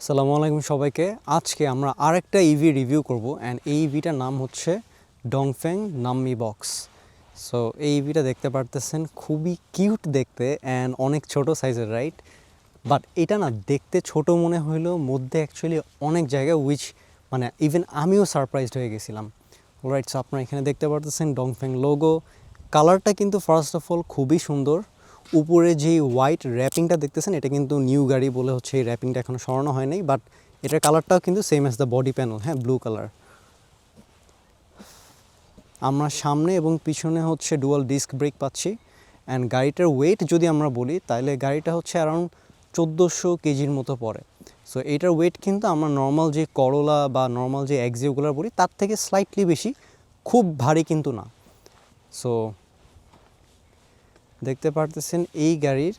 আসসালামু আলাইকুম সবাইকে। আজকে আমরা আরেকটা ইভি রিভিউ করব অ্যান্ড এই ইভিটার নাম হচ্ছে ডংফেং নাম্মি বক্স। সো এই ইভিটা দেখতে পারতেছেন, খুবই কিউট দেখতে অ্যান্ড অনেক ছোট সাইজের, রাইট? বাট এটা না দেখতে ছোট মনে হইলেও মধ্যে অ্যাকচুয়ালি অনেক জায়গা উইচ মানে ইভেন আমিও সারপ্রাইজড হয়ে গেছিলাম। রাইট, সো আপনারা এখানে দেখতে পারতেছেন ডংফেং লোগো। কালারটা কিন্তু ফার্স্ট অফ অল খুবই সুন্দর। উপরে যে হোয়াইট র্যাপিংটা দেখতেছেন এটা কিন্তু নিউ গাড়ি বলে হচ্ছে এই র্যাপিংটা এখনও সরানো হয় নাই, বাট এটার কালারটাও কিন্তু same as the body panel, হ্যাঁ, ব্লু কালার। আমরা সামনে এবং পিছনে হচ্ছে ডুয়াল ডিস্ক ব্রেক পাচ্ছি। অ্যান্ড গাড়িটার ওয়েট যদি আমরা বলি তাহলে গাড়িটা হচ্ছে অ্যারাউন্ড 1400 কেজির মতো পড়ে। সো এইটার ওয়েট কিন্তু আমরা নর্মাল যে করোলা বা নর্মাল যে এক্সিওগুলো বলি তার থেকে স্লাইটলি বেশি, খুব ভারী কিন্তু না। সো দেখতে পারতেছেন এই গাড়ির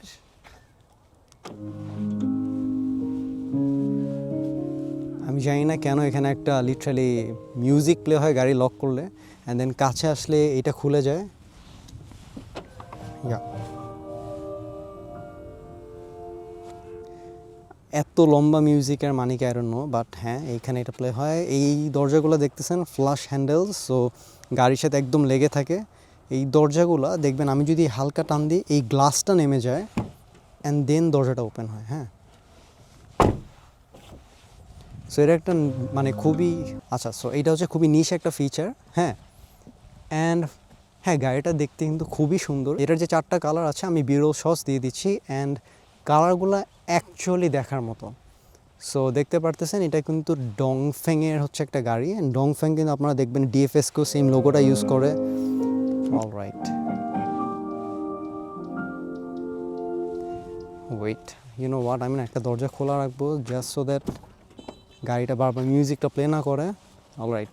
আমি জানি না কেন এখানে একটা লিটারালি মিউজিক প্লে হয় গাড়ি লক করলে, অ্যান্ড দেন কাছে আসলে এটা খুলে যায়। এত লম্বা মিউজিকের মানে কি আই ডোন্ট নো, বাট হ্যাঁ এইখানে এটা প্লে হয়। এই দরজাগুলো দেখতেছেন ফ্লাশ হ্যান্ডেলস, সো গাড়ির সাথে একদম লেগে থাকে এই দরজাগুলো। দেখবেন আমি যদি হালকা টান দিই এই গ্লাসটা নেমে যায় অ্যান্ড দেন দরজাটা ওপেন হয়। হ্যাঁ, সো এটা একটা মানে খুবই আচ্ছা, সো এইটা হচ্ছে খুবই নিশ একটা ফিচার। হ্যাঁ, অ্যান্ড হ্যাঁ গাড়িটা দেখতে কিন্তু খুবই সুন্দর। এটার যে 4টা কালার আছে আমি বিরল সস দিয়ে দিচ্ছি, অ্যান্ড কালারগুলো অ্যাকচুয়ালি দেখার মতো। সো দেখতে পারতেছেন এটা কিন্তু ডংফেংয়ের হচ্ছে একটা গাড়ি, অ্যান্ড ডংফেং কিন্তু আপনারা দেখবেন ডিএফএসকেও সেম লোগোটা ইউজ করে। Alright, wait, you know what, আমি না একটা দরজা খোলা রাখবো জাস্ট সো দ্যাট গাড়িটা বারবার মিউজিকটা প্লে না করে। অলরাইট,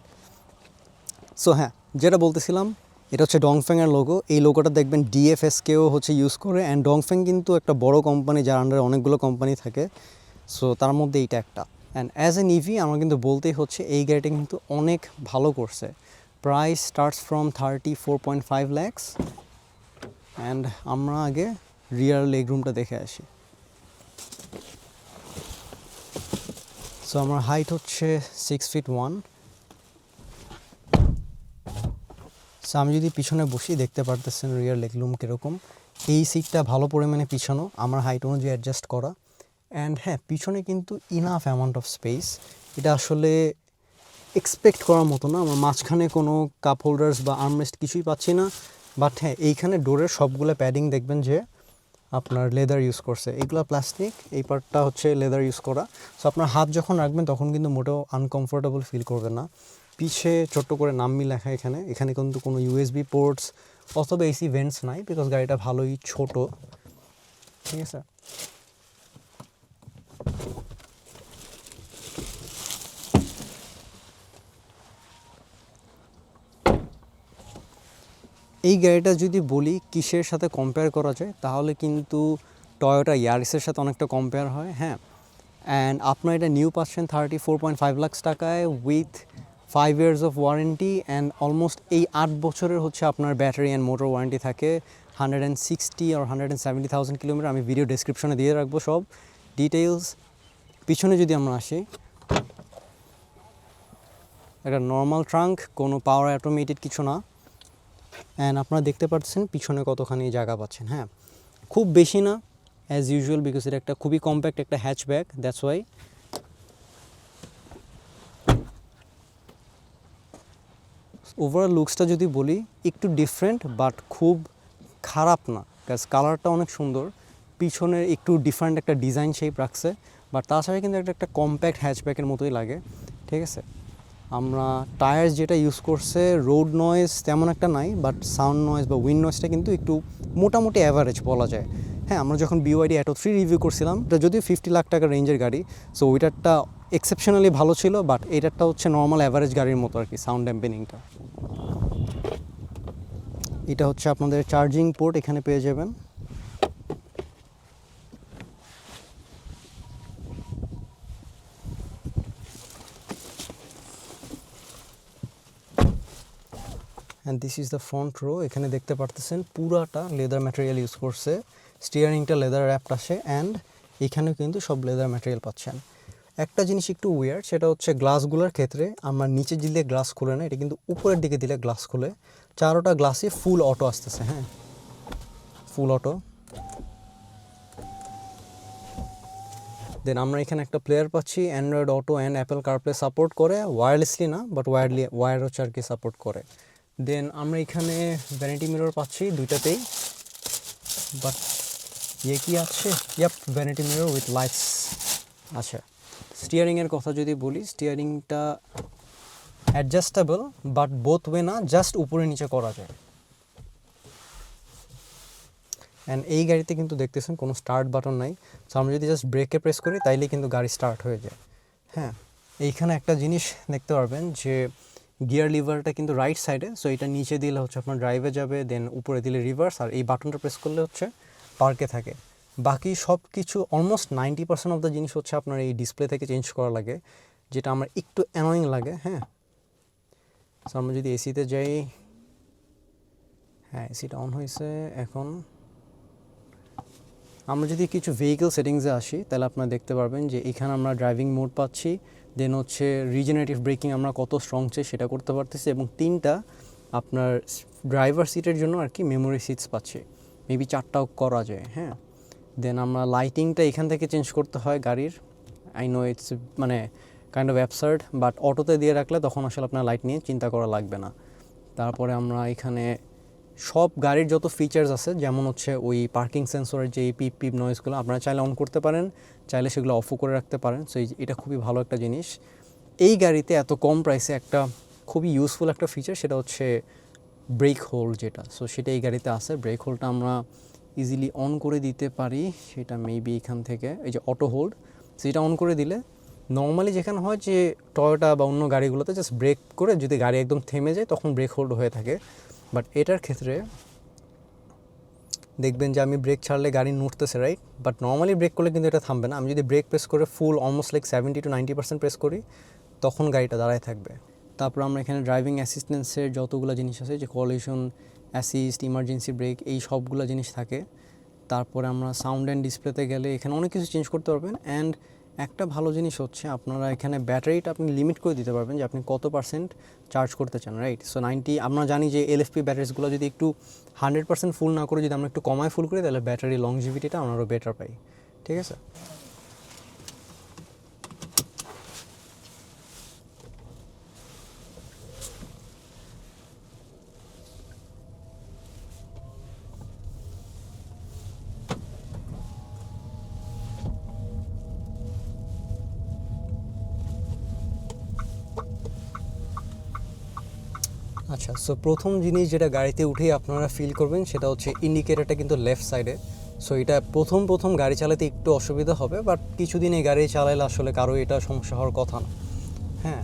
সো হ্যাঁ যেটা বলতেছিলাম এটা হচ্ছে ডংফেংয়ের লোগো। এই লোগোটা দেখবেন ডিএফএসকেও হচ্ছে ইউজ করে, অ্যান্ড ডংফেং কিন্তু একটা বড় কোম্পানি যার আন্ডারে অনেকগুলো কোম্পানি থাকে। সো তার মধ্যে এইটা একটা। অ্যান্ড অ্যাজ এন ইভি আমার কিন্তু বলতেই হচ্ছে এই গাড়িটা কিন্তু অনেক ভালো করছে। Price starts from 34.5 lakhs। And আমরা আগে রিয়ার লেগ রুমটা দেখে আসি। সো আমার হাইট হচ্ছে 6'1". সো আমি যদি পিছনে বসি দেখতে পারতেছেন রিয়ার লেগ রুম কীরকম। এই সিটটা ভালো পরিমাণে পিছানো, আমার হাইট অনুযায়ী অ্যাডজাস্ট করা। অ্যান্ড হ্যাঁ পিছনে কিন্তু ইনাফ অ্যামাউন্ট অফ স্পেস, এটা আসলে এক্সপেক্ট করার মতো না। আমার মাঝখানে কোনো কাপ হোল্ডার্স বা আর্মরেস্ট কিছুই পাচ্ছি না, বাট হ্যাঁ এইখানে ডোরের সবগুলো প্যাডিং দেখবেন যে আপনার লেদার ইউজ করছে, এইগুলো প্লাস্টিক, এই পার্টটা হচ্ছে লেদার ইউজ করা। সো আপনার হাত যখন রাখবেন তখন কিন্তু মোটেও আনকমফোর্টেবল ফিল করবেন না। পিছে ছোট্ট করে নাম্মি লেখা এখানে কিন্তু কোনো ইউএসবি পোর্টস অথবা এসি ভেন্টস নাই, বিকজ গাড়িটা ভালোই ছোট। ঠিক আছে, এই গাড়িটা যদি বলি কিসের সাথে কম্পেয়ার করা যায় তাহলে কিন্তু টয়োটা ইয়ারিসের সাথে অনেকটা কম্পেয়ার হয়। হ্যাঁ, অ্যান্ড আপনার এটা নিউ পাচ্ছেন 34.5 lakhs টাকায় with 5 years of warranty, and almost এই 8 বছরের হচ্ছে আপনার ব্যাটারি অ্যান্ড মোটর ওয়ারেন্টি থাকে। 160 or 170,000 কিলোমিটার। আমি ভিডিও ডেসক্রিপশনে দিয়ে রাখবো সব ডিটেইলস। পিছনে যদি আমরা আসি, একটা নর্মাল ট্রাঙ্ক, কোনো পাওয়ার অটোমেটেড কিছু না। অ্যান্ড আপনারা দেখতে পাচ্ছেন পিছনে কতখানি জায়গা পাচ্ছেন। হ্যাঁ, খুব বেশি না অ্যাজ ইউজুয়াল, বিকজ এটা একটা খুবই কম্প্যাক্ট একটা হ্যাচব্যাক, দ্যাটস ওয়াই। ওভারঅল লুকসটা যদি বলি একটু ডিফারেন্ট, বাট খুব খারাপ না, বিকজ কালারটা অনেক সুন্দর। পিছনের একটু ডিফারেন্ট একটা ডিজাইন শেপ রাখছে, বাট তাছাড়া কিন্তু একটা কম্প্যাক্ট হ্যাচব্যাকের মতোই লাগে। ঠিক আছে, আমরা টায়ার যেটা ইউজ করছে রোড নয়েজ তেমন একটা নাই, বাট সাউন্ড নয়েজ বা উইন্ড নয়েজটা কিন্তু একটু মোটামুটি অ্যাভারেজ বলা যায়। হ্যাঁ, আমরা যখন BYD Atto 3 রিভিউ করছিলাম, এটা যদিও 50 লাখ টাকা রেঞ্জের গাড়ি, সো ওইটারটা এক্সেপশনালি ভালো ছিল, বাট এটারটা হচ্ছে নর্মাল অ্যাভারেজ গাড়ির মতো আর কি সাউন্ড ড্যাম্পেনিংটা। এটা হচ্ছে আপনাদের চার্জিং পোর্ট, এখানে পেয়ে যাবেন। And this is the front row. এখানে দেখতে পারতেছেন পুরাটা লেদার ম্যাটেরিয়াল ইউজ করছে, স্টিয়ারিংটা লেদার র্যাপড আসে, অ্যান্ড এখানেও কিন্তু সব লেদার ম্যাটেরিয়াল পাচ্ছেন। একটা জিনিস একটু উইয়ার্ড, সেটা হচ্ছে গ্লাসগুলোর ক্ষেত্রে আমরা নিচে দিলে গ্লাস খুলে না, এটা কিন্তু উপরের দিকে দিলে গ্লাস খুলে। চারোটা গ্লাসই ফুল অটো আসতেছে, হ্যাঁ ফুল অটো। দেন আমরা এখানে একটা প্লেয়ার পাচ্ছি, Android auto and Apple CarPlay support করে, ওয়্যারলেসলি না বাট ওয়্যার হচ্ছে আর কি সাপোর্ট করে। দেন আমরা এখানে ভ্যানিটি মিরর পাচ্ছি দুইটাতেই, বাট কি আছে, yup vanity mirror with lights. আচ্ছা, স্টিয়ারিংয়ের কথা যদি বলি, স্টিয়ারিংটা অ্যাডজাস্টেবল বাট বোথ ওয়ে না, জাস্ট উপরে নিচে করা যায়। অ্যান্ড এই গাড়িতে কিন্তু দেখতেছেন কোনো স্টার্ট বাটন নাই, সো আমরা যদি জাস্ট ব্রেকে প্রেস করি তাইলে কিন্তু গাড়ি স্টার্ট হয়ে যায়। হ্যাঁ, এইখানে একটা জিনিস দেখতে পারবেন যে গিয়ার লিভারটা কিন্তু রাইট সাইডে, সো এটা নিচে দিলে হচ্ছে আপনার ড্রাইভে যাবে, দেন উপরে দিলে রিভার্স, আর এই বাটনটা প্রেস করলে হচ্ছে পার্কে থাকে। বাকি সব কিছু অলমোস্ট 90% অফ দ্য জিনিস হচ্ছে আপনার এই ডিসপ্লে থেকে চেঞ্জ করা লাগে, যেটা আমার একটু অ্যানোয়িং লাগে। হ্যাঁ, সো আমরা যদি এসিতে যাই, হ্যাঁ এসিটা অন হয়েছে। এখন আমরা যদি কিছু ভেহিকেল সেটিংসে আসি তাহলে আপনারা দেখতে পারবেন যে এখানে আমরা ড্রাইভিং মোড পাচ্ছি, দেন হচ্ছে রিজেনারেটিভ ব্রেকিং আমরা কত স্ট্রং চাই সেটা করতে পারতেছি, এবং 3টা আপনার ড্রাইভার সিটের জন্য আর কি মেমোরি সিটস পাচ্ছি, মেবি 4টাও করা যায়। হ্যাঁ, দেন আমরা লাইটিংটা এখান থেকে চেঞ্জ করতে হয় গাড়ির, আই নো ইটস মানে কাইন্ড অফ অ্যাবসার্ড, বাট অটোতে দিয়ে রাখলে তখন আসলে আপনার লাইট নিয়ে চিন্তা করা লাগবে না। তারপরে আমরা এখানে সব গাড়ির যত ফিচার্স আছে, যেমন হচ্ছে ওই পার্কিং সেন্সরের যে পিপ পিপ নয়েজগুলো আপনারা চাইলে অন করতে পারেন, চাইলে সেগুলো অফও করে রাখতে পারেন। সো এটা খুবই ভালো একটা জিনিস এই গাড়িতে, এত কম প্রাইসে একটা খুবই ইউজফুল একটা ফিচার, সেটা হচ্ছে ব্রেক হোল্ড যেটা। সো সেটা এই গাড়িতে আছে, ব্রেক হোল্ডটা আমরা ইজিলি অন করে দিতে পারি, সেটা মেবি এখান থেকে এই যে অটো হোল্ড, সেটা অন করে দিলে নর্মালি যেখানে হয় যে টয়োটা বা অন্য গাড়িগুলোতে জাস্ট ব্রেক করে যদি গাড়ি একদম থেমে যায় তখন ব্রেক হোল্ড হয়ে থাকে, বাট এটার ক্ষেত্রে দেখবেন যে আমি ব্রেক ছাড়লে গাড়ি নড়তেছে, রাইট? বাট নর্মালি ব্রেক করলে কিন্তু এটা থামবে না। আমি যদি ব্রেক প্রেস করে ফুল অলমোস্ট লাইক 70 to 90% প্রেস করি তখন গাড়িটা দাঁড়ায় থাকবে। তারপর আমরা এখানে ড্রাইভিং অ্যাসিস্ট্যান্সের যতগুলো জিনিস আছে, যে কলিশন অ্যাসিস্ট, ইমার্জেন্সি ব্রেক, এই সবগুলো জিনিস থাকে। তারপরে আমরা সাউন্ড অ্যান্ড ডিসপ্লেতে গেলে এখানে অনেক কিছু চেঞ্জ করতে পারবেন। অ্যান্ড একটা ভালো জিনিস হচ্ছে আপনারা এখানে ব্যাটারিটা আপনি লিমিট করে দিতে পারবেন যে আপনি কত % চার্জ করতে চান, রাইট? সো 90, আমরা জানি যে এলএফপি ব্যাটারিজগুলো যদি একটু 100% ফুল না করে যদি আমরা একটু কমায় ফুল করি তাহলে ব্যাটারি লংজিভিটিটা আমরা আরও বেটার পাই, ঠিক আছে? আচ্ছা, সো প্রথম জিনিস যেটা গাড়িতে উঠেই আপনারা ফিল করবেন সেটা হচ্ছে ইন্ডিকেটরটা কিন্তু লেফট সাইডে। সো এটা প্রথম গাড়ি চালাতে একটু অসুবিধা হবে, বাট কিছুদিন এই গাড়ি চালাইলে আসলে কারো এটা সমস্যা হওয়ার কথা না। হ্যাঁ,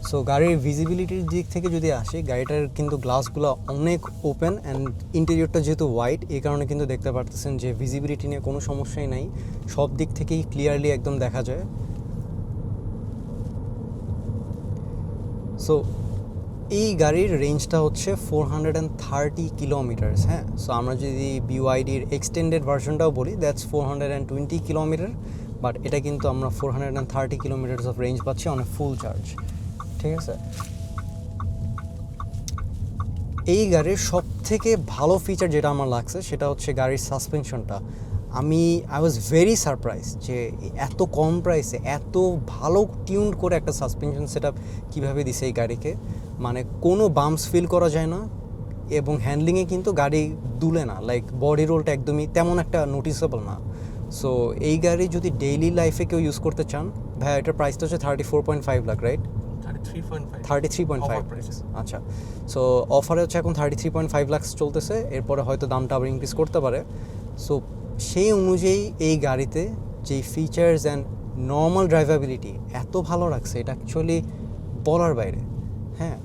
সো গাড়ির ভিজিবিলিটির দিক থেকে যদি আসি, গাড়িটার কিন্তু গ্লাসগুলো অনেক ওপেন, অ্যান্ড ইন্টেরিয়রটা যেহেতু হোয়াইট এই কারণে কিন্তু দেখতে পারতেছেন যে ভিজিবিলিটি নিয়ে কোনো সমস্যাই নাই, সব দিক থেকেই ক্লিয়ারলি একদম দেখা যায়। সো এই গাড়ির রেঞ্জটা হচ্ছে 430 কিলোমিটার্স। হ্যাঁ, সো আমরা যদি বিওয়াইডির এক্সটেন্ডেড ভার্সনটাও বলি দ্যাটস 420 কিলোমিটার, বাট এটা কিন্তু আমরা 430 কিলোমিটার্স অফ রেঞ্জ পাচ্ছি অন ফুল চার্জ, ঠিক আছে? এই গাড়ির সব থেকে ভালো ফিচার যেটা আমার লাগছে সেটা হচ্ছে গাড়ির সাসপেনশনটা। আই ওয়াজ ভেরি সারপ্রাইজ যে এত কম প্রাইসে এত ভালো টিউন করে একটা সাসপেনশন সেট আপ কীভাবে দিছে এই গাড়িকে, মানে কোনো বাম্পস ফিল করা যায় না, এবং হ্যান্ডলিংয়ে কিন্তু গাড়ি দুলে না, লাইক বডি রোলটা একদমই তেমন একটা নোটিসেবল না। সো এই গাড়ি যদি ডেইলি লাইফে কেউ ইউজ করতে চান, ভাই এটার প্রাইসটা হচ্ছে 34.5 লাখ, রাইট? 33.5। আচ্ছা, সো অফারে হচ্ছে এখন 33.5 লাখ চলতেছে, এরপরে হয়তো দামটা আবার ইনক্রিজ করতে পারে। সো সেই অনুযায়ী এই গাড়িতে যে ফিচার্স অ্যান্ড নর্মাল ড্রাইভাবিলিটি এত ভালো রাখছে, এটা অ্যাকচুয়ালি বলার বাইরে। হ্যাঁ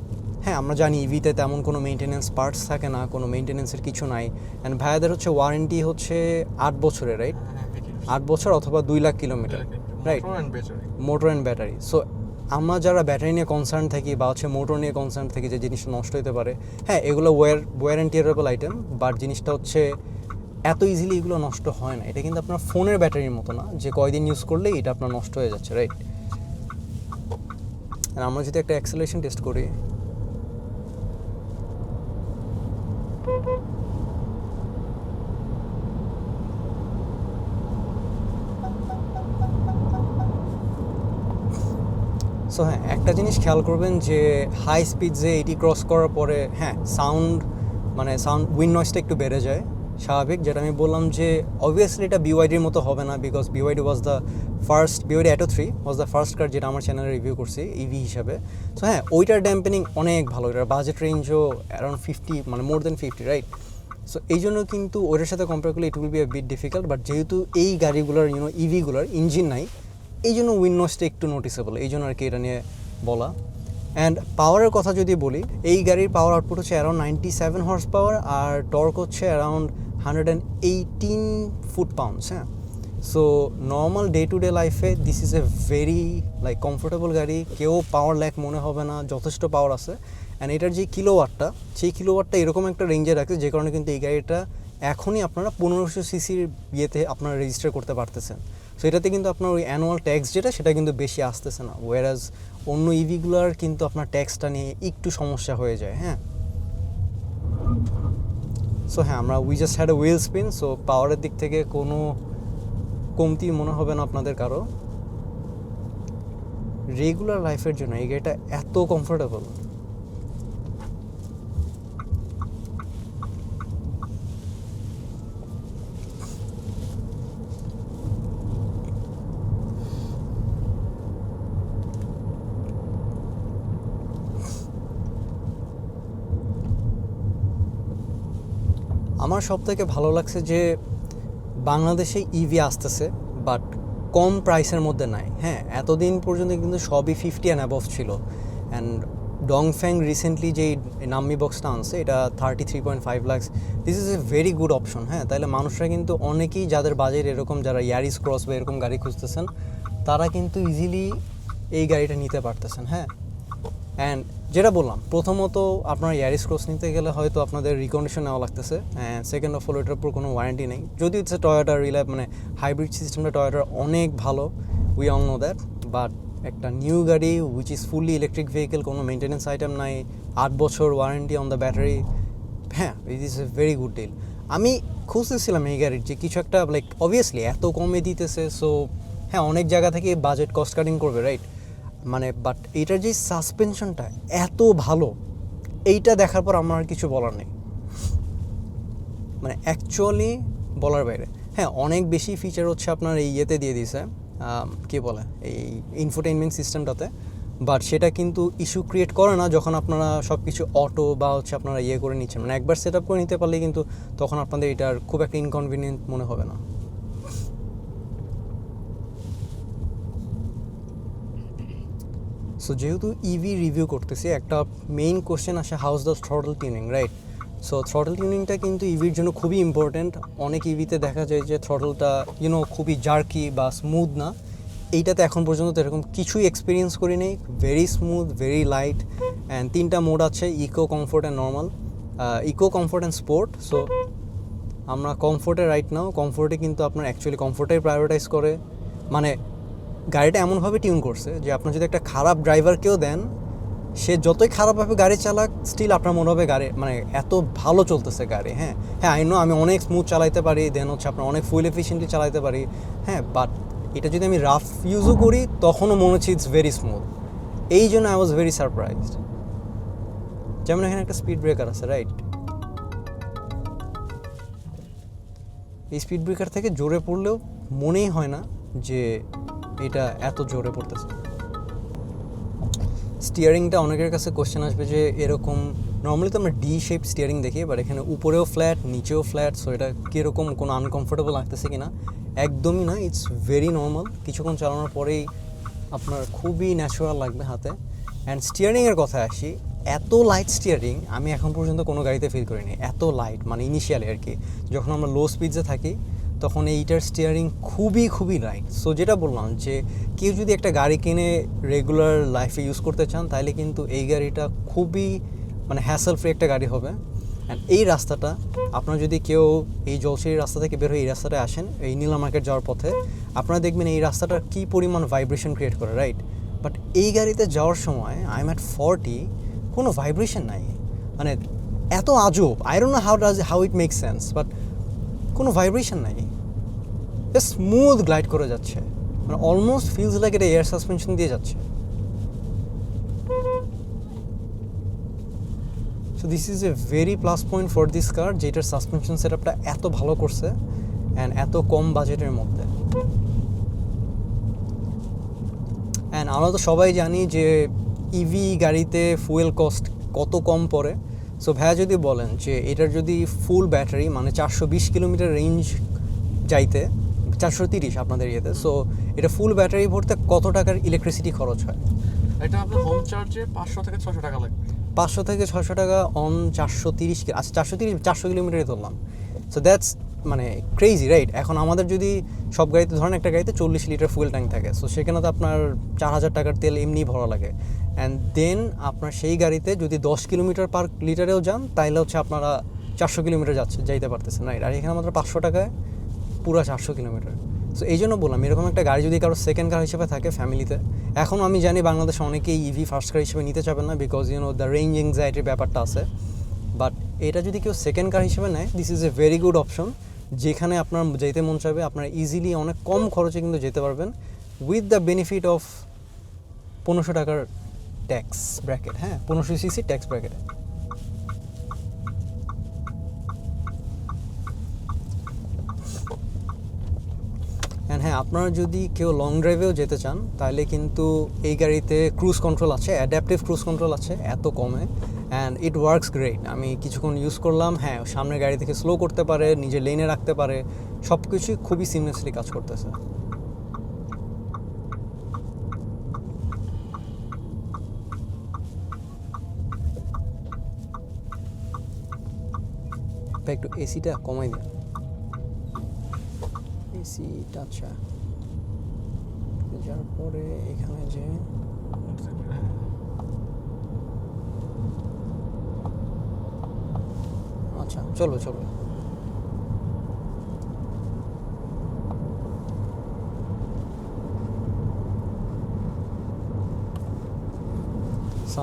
হ্যাঁ, আমরা জানি ইভিতে তেমন কোনো মেনটেন্যান্স পার্টস থাকে না, কোনো মেনটেন্যান্সের কিছু নাই, অ্যান্ড ভাইয়াদের হচ্ছে ওয়ারেন্টি হচ্ছে 8 বছরের, রাইট? 8 বছর অথবা 2 lakh kilometre, right? Motor and battery. So আমরা যারা ব্যাটারি নিয়ে কনসার্ন থাকি বা হচ্ছে মোটর নিয়ে কনসার্ন থাকি যে জিনিসটা নষ্ট হতে পারে, হ্যাঁ এগুলো ওয়ারেন্টিয়ারেবল আইটেম, বাট জিনিসটা হচ্ছে এত ইজিলি এগুলো নষ্ট হয় না। এটা কিন্তু আপনার ফোনের ব্যাটারির মতো না যে কয়দিন ইউজ করলেই এটা আপনার নষ্ট হয়ে যাচ্ছে, রাইট? আর আমরা যদি একটা অ্যাক্সেলারেশন টেস্ট করি, সো হ্যাঁ, একটা জিনিস খেয়াল করবেন যে হাই স্পিড যে এটি ক্রস করার পরে সাউন্ড উইন্ড নয়েজটা একটু বেড়ে যায়, স্বাভাবিক। যেটা আমি বললাম যে অবভিয়াসলি এটা বিওয়াইডির মতো হবে না, because BYD BYD Atto 3 was the first car যেটা আমার চ্যানেলে রিভিউ করছি ইভি হিসাবে। সো হ্যাঁ, ওইটার ড্যাম্পেনিং অনেক ভালো, এটার বাজেট রেঞ্জও around 50, more than 50, right? So এই জন্য কিন্তু ওইটার সাথে কম্পেয়ার করলে it will be a bit difficult. But যেহেতু এই গাড়িগুলোর ইভিগুলোর ইঞ্জিন নাই, এই জন্য উইন্ড নয়েজটা একটু নোটিসেবল, এই জন্য আর কি এটা নিয়ে বলা। অ্যান্ড পাওয়ারের কথা যদি বলি, এই গাড়ির পাওয়ার আউটপুট হচ্ছে অ্যারাউন্ড 97 হর্স পাওয়ার, আর টর্ক হচ্ছে অ্যারাউন্ড 118 ফুট পাউন্ডস। হ্যাঁ, so normal day to day লাইফে this is a very comfortable গাড়ি, কেউ পাওয়ার ল্যাক মনে হবে না, যথেষ্ট পাওয়ার আছে। অ্যান্ড এটার যে কিলোওয়াটটা, সেই কিলোওয়াটটা এরকম একটা রেঞ্জে রাখছে, যে কারণে কিন্তু এই গাড়িটা এখনই আপনারা 1500 সিসির ইয়েতে আপনারা রেজিস্টার করতে পারতেছেন। সো এটাতে কিন্তু আপনার ওই অ্যানুয়াল ট্যাক্স যেটা, সেটা কিন্তু বেশি আসতেছে না, ওয়ারাজ অন্য ইভিগুলোর কিন্তু আপনার ট্যাক্সটা নিয়ে একটু সমস্যা হয়ে যায়। হ্যাঁ, সো হ্যাঁ, we just had a wheel spin, so পাওয়ারের দিক থেকে কোনো কমতি মনে হবে না আপনাদের কারো। রেগুলার লাইফের জন্য এই গাড়িটা এত কমফোর্টেবল। আমার সবথেকে ভালো লাগছে যে বাংলাদেশে ইভি আসতেছে, বাট কম প্রাইসের মধ্যে নাই। হ্যাঁ, এতদিন পর্যন্ত কিন্তু সবই 50 অ্যান্ড অ্যাবভ ছিল। অ্যান্ড ডংফ্যাং রিসেন্টলি যেই নাম্মি বক্সটা আনছে, এটা 33.5 lakhs, this is a very good option. হ্যাঁ, তাহলে মানুষরা কিন্তু অনেকেই যাদের বাজেট এরকম, যারা ইয়ারিস ক্রস বা এরকম গাড়ি খুঁজতেছেন, তারা কিন্তু ইজিলি এই গাড়িটা নিতে পারতেছেন। হ্যাঁ, অ্যান্ড যেটা বললাম, প্রথমত আপনার ইয়ারিস ক্রস নিতে গেলে হয়তো আপনাদের রিকন্ডিশন নেওয়া লাগতেছে, অ্যান্ড সেকেন্ড অফ অল এটার উপর কোনো ওয়ারেন্টি নেই। যদিও ইটস এ টয়োটা হাইব্রিড সিস্টেমটা টয়োটার অনেক ভালো, we all know that. But একটা নিউ গাড়ি which is fully electric vehicle, কোনো মেনটেন্যান্স আইটেম নাই, 8 বছর ওয়ারেন্টি অন দ্য ব্যাটারি, হ্যাঁ, it is a very good deal. আমি খুঁজতেছিলাম এই গাড়ির যে কিছু একটা অবভিয়াসলি এত কমে দিতেছে, সো হ্যাঁ, অনেক জায়গা থেকে বাজেট কস্ট কাটিং করবে, রাইট? বাট এইটার যে সাসপেনশনটা এত ভালো, এইটা দেখার পর আমার আর কিছু বলার নেই, অ্যাকচুয়ালি বলার বাইরে। হ্যাঁ, অনেক বেশি ফিচার হচ্ছে আপনার এই ইয়েতে দিয়ে দিয়েছে, কী বলে, এই ইনফোটেইনমেন্ট সিস্টেমটাতে। বাট সেটা কিন্তু ইস্যু ক্রিয়েট করে না যখন আপনারা সব কিছু অটো বা আপনারা ইয়ে করে নিচ্ছেন। একবার সেট আপ করে নিতে পারলে কিন্তু তখন আপনাদের এটার খুব একটা ইনকনভিনিয়েন্ট মনে হবে না। সো যেহেতু ইভি রিভিউ করতেছি, একটা মেইন কোশ্চেন আসে, how's the throttle tuning, right? So throttle টিউনিংটা কিন্তু ইভির জন্য খুবই ইম্পর্টেন্ট। অনেক ইভিতে দেখা যায় যে থ্রটলটা খুবই জার্কি বা স্মুথ না। এইটাতে এখন পর্যন্ত তো এরকম কিছুই এক্সপিরিয়েন্স করি নেই, very smooth, very light. And 3টা মোড আছে, eco, comfort and normal. Eco, comfort and sport. So আমরা কমফোর্টে রাইট নাও, কমফোর্টে কিন্তু আপনার অ্যাকচুয়ালি কমফোর্টাই প্রায়োরিটাইজ করে। গাড়িটা এমনভাবে টিউন করছে যে আপনার যদি একটা খারাপ ড্রাইভারকেও দেন, সে যতই খারাপভাবে গাড়ি চালাক, স্টিল আপনার মনে হবে গাড়ি এত ভালো চলতেছে গাড়ি। হ্যাঁ, আই নো আমি অনেক স্মুথ চালাইতে পারি, দেন আপনার অনেক ফুল এফিশিয়েন্টলি চালাইতে পারি। হ্যাঁ, বাট এটা যদি আমি রাফ ইউজও করি, তখনও মনে হচ্ছে ইটস ভেরি স্মুথ। এই জন্য আই ওয়াজ ভেরি সারপ্রাইজড। যেমন এখানে একটা স্পিড ব্রেকার আছে, রাইট? এই স্পিড ব্রেকার থেকে জোরে পড়লেও মনেই হয় না যে এটা এত জোরে পড়তেছে। স্টিয়ারিংটা অনেকের কাছে কোশ্চেন আসবে যে এরকম নর্মালি তো আমরা ডি শেপ স্টিয়ারিং দেখি, বাট এখানে উপরেও ফ্ল্যাট, নিচেও ফ্ল্যাট। সো এটা কীরকম, কোনো আনকমফোর্টেবল লাগতেছে কিনা? একদমই না, ইটস ভেরি নর্মাল। কিছুক্ষণ চালানোর পরেই আপনার খুবই ন্যাচারাল লাগবে হাতে। অ্যান্ড স্টিয়ারিংয়ের কথায় আসি, এত লাইট স্টিয়ারিং আমি এখন পর্যন্ত কোনো গাড়িতে ফিল করিনি। এত লাইট, ইনিশিয়ালি আর কি, যখন আমরা লো স্পিডে থাকি তখন এইটার স্টিয়ারিং খুবই লাইট। সো যেটা বললাম যে কেউ যদি একটা গাড়ি কিনে রেগুলার লাইফে ইউজ করতে চান, তাহলে কিন্তু এই গাড়িটা খুবই হ্যাসেল ফ্রি একটা গাড়ি হবে। অ্যান্ড এই রাস্তাটা আপনারা যদি কেউ এই জলসির রাস্তা থেকে বের হয়ে এই রাস্তাটায় আসেন, এই নীলা মার্কেট যাওয়ার পথে, আপনারা দেখবেন এই রাস্তাটা কী পরিমাণ ভাইব্রেশন ক্রিয়েট করে, রাইট? বাট এই গাড়িতে যাওয়ার সময় আই এম অ্যাট 40, কোনো ভাইব্রেশন নাই, মানে এত আজব, I don't know how it make sense, but কোনো ভাইব্রেশন নাই, জাস্ট স্মুথ গ্লাইড করে যাচ্ছে, মানে অলমোস্ট ফিলস লাইক এটা এয়ার সাসপেনশন দিয়ে যাচ্ছে। So this is a very plus point for this কার, যেটার সাসপেনশন সেটআপটা এত ভালো করছে অ্যান্ড এত কম বাজেটের মধ্যে। অ্যান্ড আমরা তো সবাই জানি যে ইভি গাড়িতে ফুয়েল কস্ট কত কম পড়ে। সো ভাইয়া যদি বলেন যে এটার যদি ফুল ব্যাটারি মানে 420 কিলোমিটার রেঞ্জ যাইতে, 430 আপনাদের ইয়েতে, সো এটা ফুল ব্যাটারি ভরতে কত টাকার ইলেকট্রিসিটি খরচ হয়? এটা আপনার হোম চার্জে 500 থেকে 600 টাকা লাগবে। 500 থেকে 600 টাকা অন 430, আচ্ছা 400 কিলোমিটারই ধরলাম। সো দ্যাটস মানে ক্রেজি, রাইট? এখন আমাদের যদি সব গাড়িতে ধরেন একটা গাড়িতে 40 লিটার ফুয়েল ট্যাঙ্ক থাকে, সো সেখানে তো আপনার 4000 টাকার তেল এমনি ভরা লাগে। অ্যান্ড দেন আপনার সেই গাড়িতে যদি 10 কিলোমিটার পার লিটারেও যান, তাহলে হচ্ছে আপনারা 400 কিলোমিটার যাইতে পারতেছেন, রাইট? আর এখানে মাত্র 500 টাকায় পুরো 400 কিলোমিটার। সো এই জন্য বললাম, এরকম একটা গাড়ি যদি কারো সেকেন্ড কার হিসেবে থাকে ফ্যামিলিতে, এখন আমি জানি বাংলাদেশে অনেকেই ইভি ফার্স্ট কার হিসেবে নিতে চাবেন না, বিকজ দ্য রেঞ্জ এংজাইটির ব্যাপারটা আছে। বাট এটা যদি কেউ সেকেন্ড কার হিসেবে নেয়, this is a very good option, যেখানে আপনার যেতে মন চাইবে আপনারা ইজিলি অনেক কম খরচে কিন্তু যেতে পারবেন, উইথ দ্য বেনিফিট অফ 1500 টাকার ট্যাক্স ব্র্যাকেট, হ্যাঁ 1500 সিসি ট্যাক্স ব্র্যাকেটে। অ্যান্ড হ্যাঁ, আপনারা যদি কেউ লং ড্রাইভেও যেতে চান, তাহলে কিন্তু এই গাড়িতে ক্রুজ কন্ট্রোল আছে, অ্যাডাপটিভ ক্রুজ কন্ট্রোল আছে এত কমে, অ্যান্ড ইট ওয়ার্কস গ্রেট। আমি কিছুক্ষণ ইউজ করলাম, হ্যাঁ সামনের গাড়ি থেকে স্লো করতে পারে, নিজের লেনে রাখতে পারে, সব কিছুই খুবই সিমলেসলি কাজ করতেছে। একটু এসিটা কমাই দিন, এসিটা আচ্ছা, যার পরে এখানে যে আচ্ছা চলো চলো।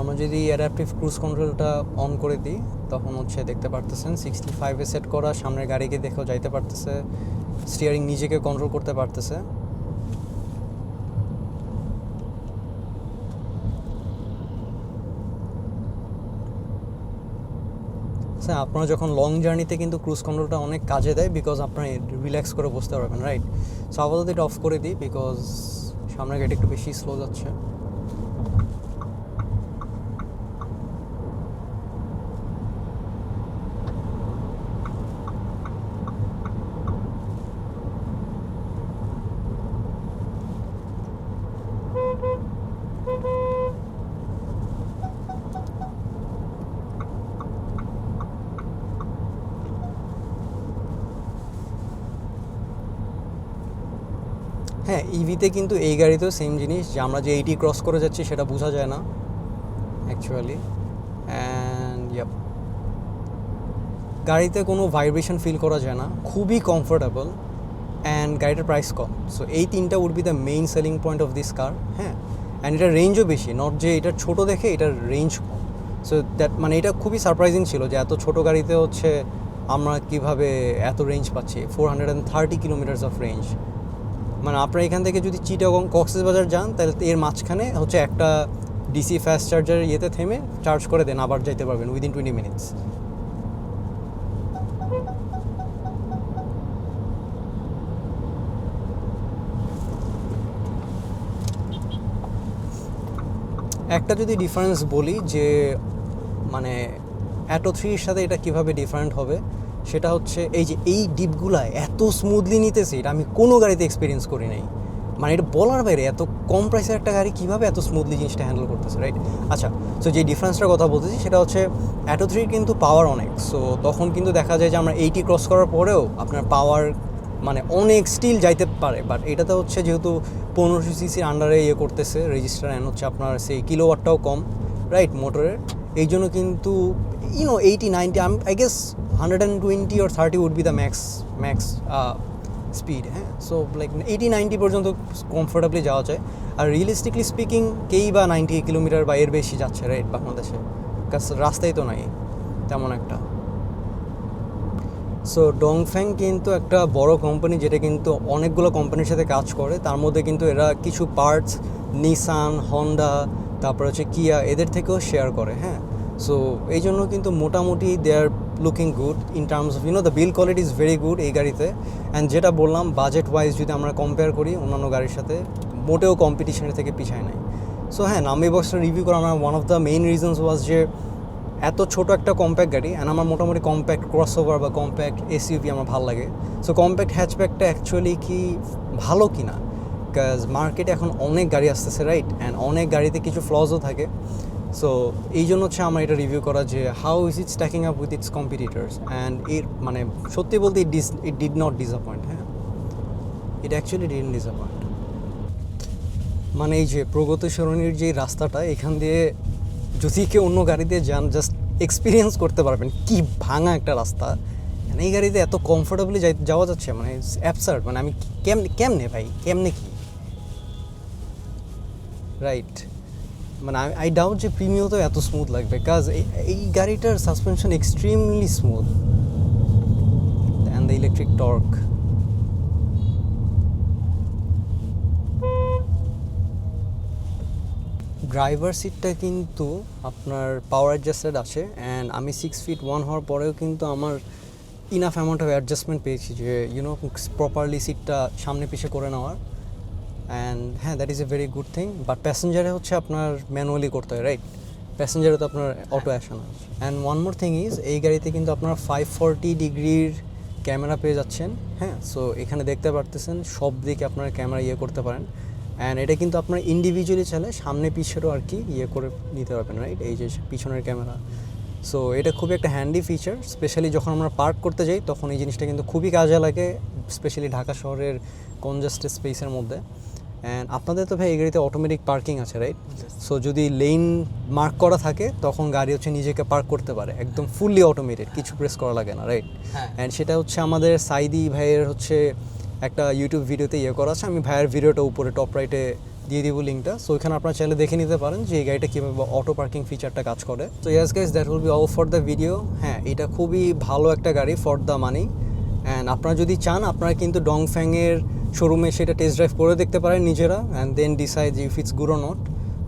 আমরা যদি অ্যাডাপটিভ ক্রুজ কন্ট্রোলটা অন করে দিই, তখন হচ্ছে দেখতে পারতেছেন 65-এ সেট করা, সামনের গাড়িকে দেখেও যাইতে পারতেছে, স্টিয়ারিং নিজেকে কন্ট্রোল করতে পারতেছে। স্যার আপনারা যখন লং জার্নিতে কিন্তু ক্রুজ কন্ট্রোলটা অনেক কাজে দেয়, বিকজ আপনারা রিল্যাক্স করে বসতে পারবেন, রাইট? সো আপাতত এটা অফ করে দিই, বিকজ সামনের গাড়ি একটু বেশি স্লো যাচ্ছে। হ্যাঁ, ইভিতে কিন্তু এই গাড়িতেও সেম জিনিস, যে আমরা যে 80 ক্রস করে যাচ্ছি সেটা বোঝা যায় না অ্যাকচুয়ালি। অ্যান্ড ইয়াপ, গাড়িতে কোনো ভাইব্রেশন ফিল করা যায় না, খুবই কমফোর্টেবল, অ্যান্ড গাড়িটার প্রাইস কম। সো এই তিনটা would be the main selling point of this car. হ্যাঁ, অ্যান্ড এটার রেঞ্জও বেশি, নট যে এটার ছোটো দেখে এটার রেঞ্জ কম। সো দ্যাট মানে এটা খুবই সারপ্রাইজিং ছিল যে এত ছোটো গাড়িতে হচ্ছে আমরা কীভাবে এত রেঞ্জ পাচ্ছি, 430 কিলোমিটার্স অফ রেঞ্জ। মানে আপনারা এখান থেকে যদি চিটাগং কক্সবাজার যান, তাহলে এর মাঝখানে হচ্ছে একটা ডিসি ফাস্ট চার্জারের ইয়েতে থেমে চার্জ করে দেন, আবার যাইতে পারবেন উইদিন 20 মিনিটস। একটা যদি ডিফারেন্স বলি যে মানে অ্যাটো 3-এর সাথে এটা কীভাবে ডিফারেন্ট হবে, সেটা হচ্ছে এই যে এই ডিপগুলা এত স্মুথলি নিতেছে, এটা আমি কোনো গাড়িতে এক্সপিরিয়েন্স করি নাই। মানে এটা বলার বাইরে, এত কম প্রাইসের একটা গাড়ি কীভাবে এত স্মুথলি জিনিসটা হ্যান্ডেল করতেছে, রাইট? আচ্ছা, সো যে ডিফারেন্সটার কথা বলতেছি সেটা হচ্ছে অ্যাটো 3 কিন্তু পাওয়ার অনেক, সো তখন কিন্তু দেখা যায় যে আমরা 80 ক্রস করার পরেও আপনার পাওয়ার মানে অনেক স্টিল যাইতে পারে। বাট এটাতে হচ্ছে যেহেতু 1500 সিসির আন্ডারে ইয়ে করতেছে রেজিস্টার, অ্যান্ড হচ্ছে আপনার সেই কিলোওয়াটটাও কম, রাইট, মোটরের, এই জন্য কিন্তু 80-90 I guess 120 or 30 would be the max speed, হ্যাঁ। সো লাইক 80-90 পর্যন্ত কমফোর্টেবলি যাওয়া যায়। আর রিয়েলিস্টিকলি স্পিকিং কেই বা 90 কিলোমিটার বা এর বেশি যাচ্ছে রাইট বাংলাদেশে, কারণ রাস্তাই তো নাই তেমন একটা। সো ডংফ্যাং কিন্তু একটা বড় কোম্পানি যেটা কিন্তু অনেকগুলো কোম্পানির সাথে কাজ করে। তার মধ্যে কিন্তু এরা কিছু পার্টস নিসান, হন্ডা, তারপর হচ্ছে কিয়া এদের থেকেও শেয়ার করে, হ্যাঁ। সো এই জন্য কিন্তু মোটামুটি they are looking good in terms of the build quality is very good এই গাড়িতে। অ্যান্ড যেটা বললাম বাজেট ওয়াইজ যদি আমরা কম্পেয়ার করি অন্যান্য গাড়ির সাথে, মোটেও কম্পিটিশনের থেকে পিছায় নাই। সো হ্যাঁ, নাম্মি বক্সটা রিভিউ করা আমার one of the main reasons was যে এত ছোট একটা কম্প্যাক্ট গাড়ি, অ্যান্ড আমার মোটামুটি কম্প্যাক্ট ক্রসওভার বা কম্প্যাক্ট এসইউভি আমার ভালো লাগে। সো কম্প্যাক্ট হ্যাচব্যাকটা অ্যাকচুয়ালি কি ভালো কি না, বিকজ মার্কেটে এখন অনেক গাড়ি আসতেছে রাইট, অ্যান্ড অনেক গাড়িতে কিছু ফ্লজও থাকে। সো এই জন্য হচ্ছে আমার এটা রিভিউ করা যে how is it stacking up with its competitors. And এর মানে সত্যি বলতে ইট ডিড নট ডিসঅ্যাপয়েন্ট, হ্যাঁ, ইট অ্যাকচুয়ালি ডিডন্ট ডিসঅ্যাপয়েন্ট। মানে এই যে প্রগতি সরণির যে রাস্তাটা, এখান দিয়ে যদি কেউ অন্য গাড়িতে যান জাস্ট এক্সপিরিয়েন্স করতে পারবেন কি ভাঙা একটা রাস্তা। এই গাড়িতে এত কমফোর্টেবলি যাওয়া যাচ্ছে, মানে অ্যাবসার্ড। মানে আমি কেমনে ভাই, কেমনে কি রাইট। মানে আই ডাউট যে প্রিমিয়ামতেও এত স্মুথ লাগবে, কাজ এই গাড়িটার suspension extremely smooth and the electric torque. Driver সিটটা কিন্তু আপনার পাওয়ার অ্যাডজাস্টেড আছে, অ্যান্ড আমি 6'1" হওয়ার পরেও কিন্তু আমার ইনাফ অ্যামাউন্ট অফ অ্যাডজাস্টমেন্ট পেয়েছি যে প্রপারলি সিটটা সামনে পিছে করে নেওয়ার। অ্যান্ড হ্যাঁ, that is a very good thing. But প্যাসেঞ্জারে হচ্ছে আপনার ম্যানুয়ালি করতে হয় রাইট, প্যাসেঞ্জারে তো আপনার অটো আসে না। And one more thing is এই গাড়িতে কিন্তু আপনার 540 ডিগ্রির ক্যামেরা পেয়ে যাচ্ছেন, হ্যাঁ। সো এখানে দেখতে পারতেছেন সব দিকে আপনার ক্যামেরা করতে পারেন। অ্যান্ড এটা কিন্তু আপনার ইন্ডিভিজুয়ালি চাইলে সামনে পিছেরও আর কি করে নিতে পারবেন রাইট, এই যে পিছনের ক্যামেরা। সো এটা খুবই একটা হ্যান্ডি ফিচার, স্পেশালি যখন আমরা পার্ক করতে যাই তখন এই জিনিসটা কিন্তু খুবই কাজে লাগে, স্পেশালি ঢাকা শহরের কনজাস্টেড স্পেসের মধ্যে। অ্যান্ড আপনাদের তো ভাই এই গাড়িতে অটোমেটিক পার্কিং আছে রাইট। সো যদি লেন মার্ক করা থাকে তখন গাড়ি হচ্ছে নিজেকে পার্ক করতে পারে, একদম ফুললি অটোমেটেড, কিছু প্রেস করা লাগে না রাইট। অ্যান্ড সেটা হচ্ছে আমাদের সাইদি ভাইয়ের হচ্ছে একটা ইউটিউব ভিডিওতে করা আছে, আমি ভাইয়ের ভিডিওটা উপরে টপ রাইটে দিয়ে দিব লিঙ্কটা। সো এখানে আপনারা চাইলে দেখে নিতে পারেন যে এই গাড়িটা কীভাবে অটো পার্কিং ফিচারটা কাজ করে। তো yes guys, that will be all for the video. হ্যাঁ, এটা খুবই ভালো একটা গাড়ি ফর দ্য মানি। অ্যান্ড আপনারা যদি চান আপনারা কিন্তু ডংফ্যাংয়ের শোরুমে সেটা টেস্ট ড্রাইভ করে দেখতে পারেন নিজেরা, and then decide if it's good or not.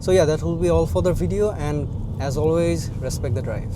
So that will be all for the video, and as always respect the drive.